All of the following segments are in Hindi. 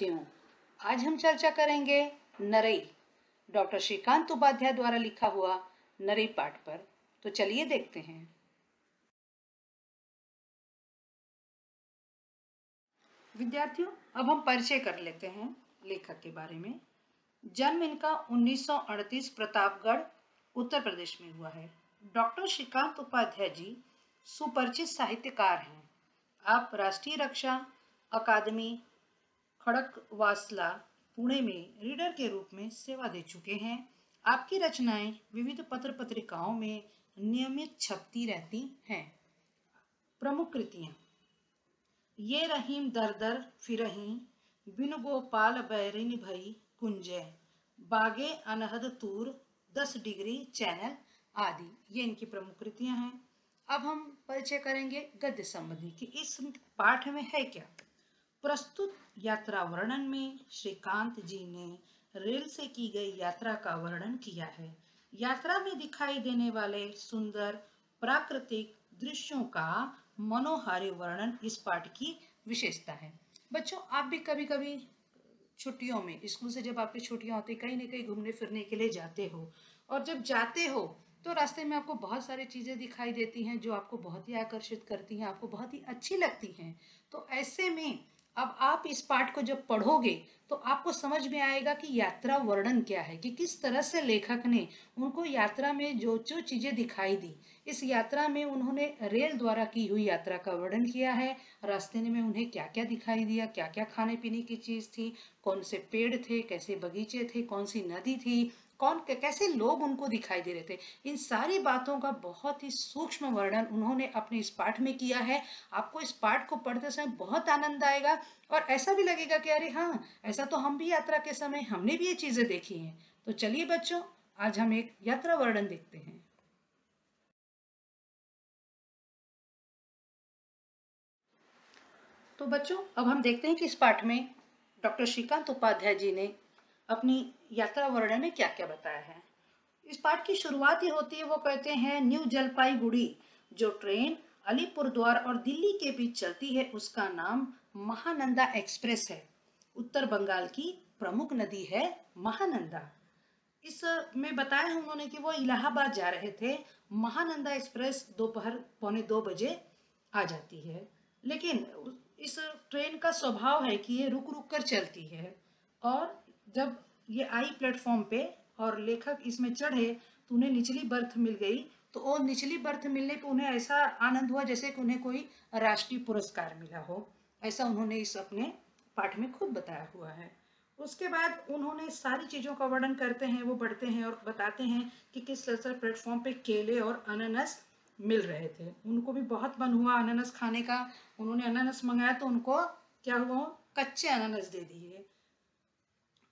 विद्यार्थियों, आज हम चर्चा करेंगे नरई, डॉक्टर श्रीकांत उपाध्याय द्वारा लिखा हुआ नरई पाठ पर। तो चलिए देखते हैं। विद्यार्थियों, अब हम परिचय कर लेते हैं लेखक के बारे में। जन्म इनका 1938 प्रतापगढ़ उत्तर प्रदेश में हुआ है। डॉक्टर श्रीकांत उपाध्याय जी सुपरिचित साहित्यकार हैं। आप राष्ट्रीय रक्षा अकादमी खड़गवासला पुणे में रीडर के रूप में सेवा दे चुके हैं। आपकी रचनाएं विविध पत्र पत्रिकाओं में नियमित छपती रहती हैं। प्रमुख कृतियां: ये रहीम दर दर फिरहीं, बिनु गोपाल बैरिन भई कुंजय, बागे अनहद तूर, 10 डिग्री चैनल आदि। ये इनकी प्रमुख कृतियां हैं। अब हम परिचय करेंगे गद्य संबंधी कि इस पाठ में है क्या। प्रस्तुत यात्रा वर्णन में श्रीकांत जी ने रेल से की गई यात्रा का वर्णन किया है। यात्रा में दिखाई देने वाले सुंदर प्राकृतिक दृश्यों का मनोहारी वर्णन इस पाठ की विशेषता है। बच्चों, आप भी कभी कभी छुट्टियों में स्कूल से जब आपकी छुट्टियां होती कहीं ना कहीं घूमने फिरने के लिए जाते हो, और जब जाते हो तो रास्ते में आपको बहुत सारी चीज़ें दिखाई देती हैं जो आपको बहुत ही आकर्षित करती हैं, आपको बहुत ही अच्छी लगती हैं। तो ऐसे में अब आप इस पाठ को जब पढ़ोगे तो आपको समझ में आएगा कि यात्रा वर्णन क्या है, कि किस तरह से लेखक ने उनको यात्रा में जो जो चीज़ें दिखाई दी, इस यात्रा में उन्होंने रेल द्वारा की हुई यात्रा का वर्णन किया है। रास्ते में उन्हें क्या क्या दिखाई दिया, क्या क्या खाने पीने की चीज़ थी, कौन से पेड़ थे, कैसे बगीचे थे, कौन सी नदी थी, कैसे लोग उनको दिखाई दे रहे थे। इन सारी बातों का बहुत ही सूक्ष्म वर्णन उन्होंने अपने इस पाठ में किया है। आपको इस पाठ को पढ़ते समय बहुत आनंद आएगा और ऐसा भी लगेगा कि अरे हाँ, ऐसा तो हम भी यात्रा के समय हमने भी ये चीजें देखी हैं। तो चलिए बच्चों, आज हम एक यात्रा वर्णन देखते हैं। तो बच्चों, अब हम देखते हैं कि इस पाठ में डॉक्टर श्रीकांत उपाध्याय जी ने अपनी यात्रा वर्णन में क्या क्या बताया है। इस पाठ की शुरुआत ही होती है, वो कहते हैं न्यू जलपाईगुड़ी जो ट्रेन अलीपुरद्वार और दिल्ली के बीच चलती है उसका नाम महानंदा एक्सप्रेस है। उत्तर बंगाल की प्रमुख नदी है महानंदा। इस में बताया है उन्होंने कि वो इलाहाबाद जा रहे थे। महानंदा एक्सप्रेस दोपहर 1:45 आ जाती है, लेकिन इस ट्रेन का स्वभाव है कि ये रुक रुक कर चलती है। और जब ये आई प्लेटफॉर्म पे और लेखक इसमें चढ़े तो उन्हें निचली बर्थ मिल गई। तो वो निचली बर्थ मिलने पे उन्हें ऐसा आनंद हुआ जैसे कि उन्हें कोई राष्ट्रीय पुरस्कार मिला हो। ऐसा उन्होंने इस अपने पाठ में खुद बताया हुआ है। उसके बाद उन्होंने सारी चीज़ों का वर्णन करते हैं, वो बढ़ते हैं और बताते हैं कि किस तरह से प्लेटफॉर्म पे केले और अनानास मिल रहे थे। उनको भी बहुत मन हुआ अनानास खाने का। उन्होंने अनानास मंगाया तो उनको क्या हुआ, कच्चे अनानास दे दिए।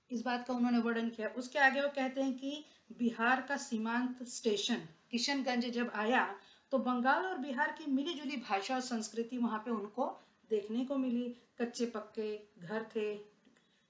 इस बात का उन्होंने वर्णन किया। उसके आगे वो कहते हैं कि बिहार का सीमांत स्टेशन किशनगंज जब आया तो बंगाल और बिहार की मिली जुली भाषा और संस्कृति वहाँ पे उनको देखने को मिली। कच्चे पक्के घर थे,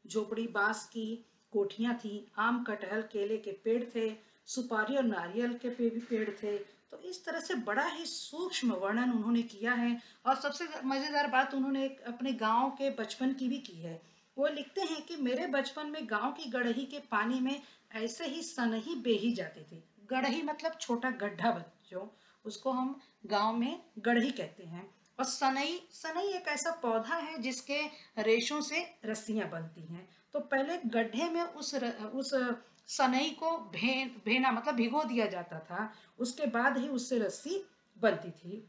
झोपड़ी बांस की कोठियां थी, आम कटहल केले के पेड़ थे, सुपारी और नारियल के भी पेड़ थे। तो इस तरह से बड़ा ही सूक्ष्म वर्णन उन्होंने किया है। और सबसे मजेदार बात उन्होंने एक अपने गांव के बचपन की भी की है। वो लिखते हैं कि मेरे बचपन में गांव की गड़ही के पानी में ऐसे ही सनही बेही जाती थी। गड़ही मतलब छोटा गड्ढा बच्चों, उसको हम गांव में गड़ही कहते हैं। और सनई सनई एक ऐसा पौधा है जिसके रेशों से रस्सियां बनती हैं। तो पहले गड्ढे में उस सनई को भेना मतलब भिगो दिया जाता था, उसके बाद ही उससे रस्सी बनती थी।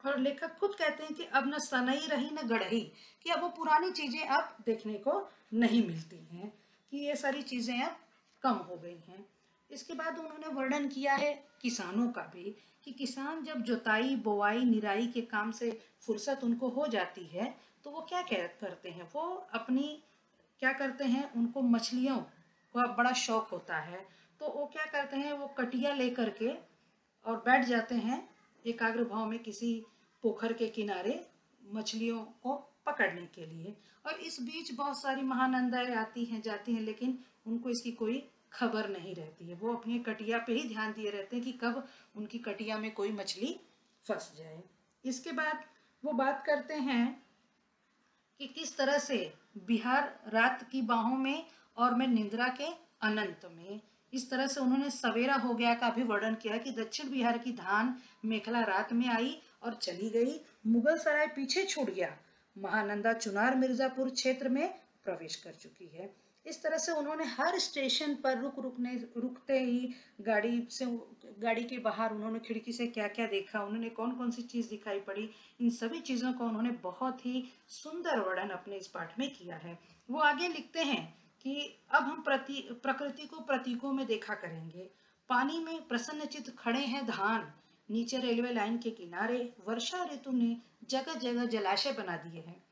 और लेखक खुद कहते हैं कि अब न सनई रही न गढ़ही, कि अब वो पुरानी चीजें अब देखने को नहीं मिलती हैं, कि ये सारी चीजें अब कम हो गई हैं। इसके बाद उन्होंने वर्णन किया है किसानों का भी, कि किसान जब जुताई बोआई निराई के काम से फुर्सत उनको हो जाती है तो वो क्या करते हैं, वो अपनी क्या करते हैं, उनको मछलियों का बड़ा शौक होता है। तो वो क्या करते हैं, वो कटिया लेकर के और बैठ जाते हैं एकाग्र भाव में किसी पोखर के किनारे मछलियों को पकड़ने के लिए। और इस बीच बहुत सारी महानंदाएं आती हैं जाती हैं, लेकिन उनको इसकी कोई खबर नहीं रहती है। वो अपनी कटिया पे ही ध्यान दिए रहते हैं कि कब उनकी कटिया में कोई मछली फंस जाए। इसके बाद वो बात करते हैं कि किस तरह से बिहार रात की बाहों में और मैं निद्रा के अनंत में, इस तरह से उन्होंने सवेरा हो गया का भी वर्णन किया कि दक्षिण बिहार की धान मेखला रात में आई और चली गई, मुगल सराय पीछे छूट गया, महानंदा चुनार मिर्जापुर क्षेत्र में प्रवेश कर चुकी है। इस तरह से उन्होंने हर स्टेशन पर रुकते ही गाड़ी के बाहर उन्होंने खिड़की से क्या क्या देखा, उन्होंने कौन कौन सी चीज दिखाई पड़ी, इन सभी चीजों को उन्होंने बहुत ही सुंदर वर्णन अपने इस पाठ में किया है। वो आगे लिखते हैं कि अब हम प्रकृति को प्रतीकों में देखा करेंगे। पानी में प्रसन्नचित्त खड़े हैं धान, नीचे रेलवे लाइन के किनारे वर्षा ऋतु ने जगह जगह जलाशय बना दिए हैं।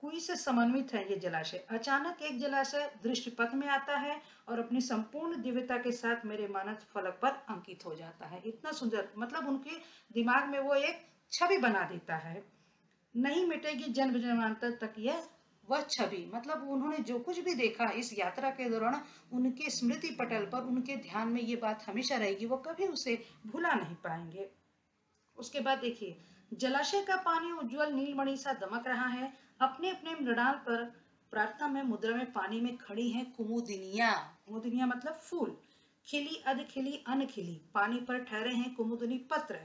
कुएं से समन्वित है ये जलाशय। अचानक एक जलाशय दृष्टिपथ में आता है और अपनी संपूर्ण दिव्यता के साथ मेरे मानस फलक पर अंकित हो जाता है। इतना सुंदर, मतलब उनके दिमाग में वो एक छवि बना देता है। नहीं मिटेगी जन्म जन्मांतर तक यह वह छवि, मतलब उन्होंने जो कुछ भी देखा इस यात्रा के दौरान, उनके स्मृति पटल पर, उनके ध्यान में ये बात हमेशा रहेगी, वो कभी उसे भुला नहीं पाएंगे। उसके बाद देखिए, जलाशय का पानी उज्जवल नीलमणि सा दमक रहा है। अपने अपने मृणाल पर प्रार्थना में मुद्रा में पानी में खड़ी हैं कुमुदिनिया। कुमुदिनिया मतलब फूल। खिली अध खिली अन खिली पानी पर ठहरे हैं कुमुदिनी पत्र।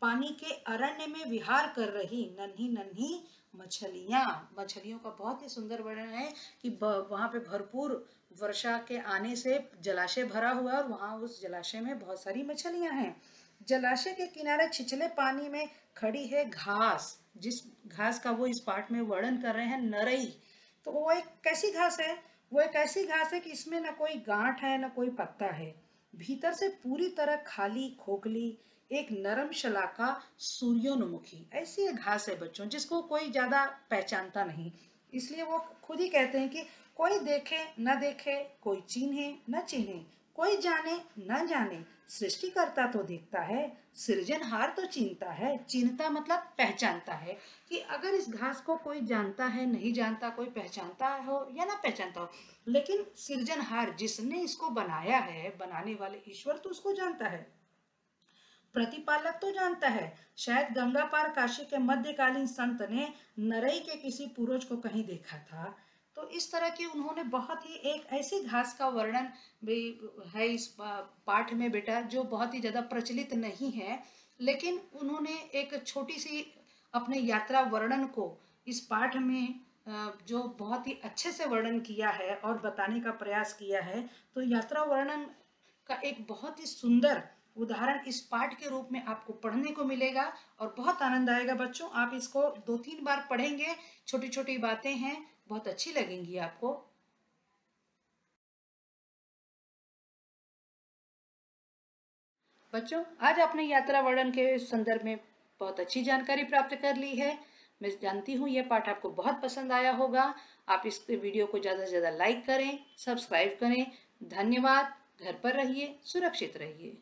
पानी के अरण्य में विहार कर रही नन्ही नन्ही मछलियां। मछलियों का बहुत ही सुंदर वर्णन है कि वहां पे भरपूर वर्षा के आने से जलाशय भरा हुआ है और वहां उस जलाशय में बहुत सारी मछलियां हैं। जलाशय के किनारे छिछले पानी में खड़ी है घास, जिस घास का वो इस पाठ में वर्णन कर रहे हैं, नरई। तो वो एक कैसी घास है? वो एक ऐसी घास है कि इसमें ना कोई गांठ है ना कोई पत्ता है, भीतर से पूरी तरह खाली खोखली, एक नरम शलाका सूर्योन्मुखी। ऐसी एक घास है बच्चों जिसको कोई ज्यादा पहचानता नहीं। इसलिए वो खुद ही कहते हैं कि कोई देखे न देखे, कोई चिन्हे न चिन्हे, कोई जाने न जाने, सृष्टिकर्ता तो देखता है, सृजनहार तो चिन्हता है। चिन्हता मतलब पहचानता है, कि अगर इस घास को कोई जानता है, नहीं जानता, कोई पहचानता हो या ना पहचानता हो, लेकिन सृजनहार जिसने इसको बनाया है, बनाने वाले ईश्वर तो उसको जानता है, प्रतिपालक तो जानता है। शायद गंगा पार काशी के मध्यकालीन संत ने नरई के किसी पूर्वज को कहीं देखा था। तो इस तरह की उन्होंने बहुत ही एक ऐसी घास का वर्णन भी है इस पाठ में बेटा, जो बहुत ही ज्यादा प्रचलित नहीं है, लेकिन उन्होंने एक छोटी सी अपने यात्रा वर्णन को इस पाठ में जो बहुत ही अच्छे से वर्णन किया है और बताने का प्रयास किया है। तो यात्रा वर्णन का एक बहुत ही सुंदर उदाहरण इस पाठ के रूप में आपको पढ़ने को मिलेगा और बहुत आनंद आएगा बच्चों। आप इसको 2-3 बार पढ़ेंगे, छोटी छोटी बातें हैं, बहुत अच्छी लगेंगी आपको। बच्चों, आज आपने यात्रा वर्णन के संदर्भ में बहुत अच्छी जानकारी प्राप्त कर ली है। मैं जानती हूँ यह पाठ आपको बहुत पसंद आया होगा। आप इस वीडियो को ज़्यादा से ज़्यादा लाइक करें, सब्सक्राइब करें। धन्यवाद। घर पर रहिए, सुरक्षित रहिए।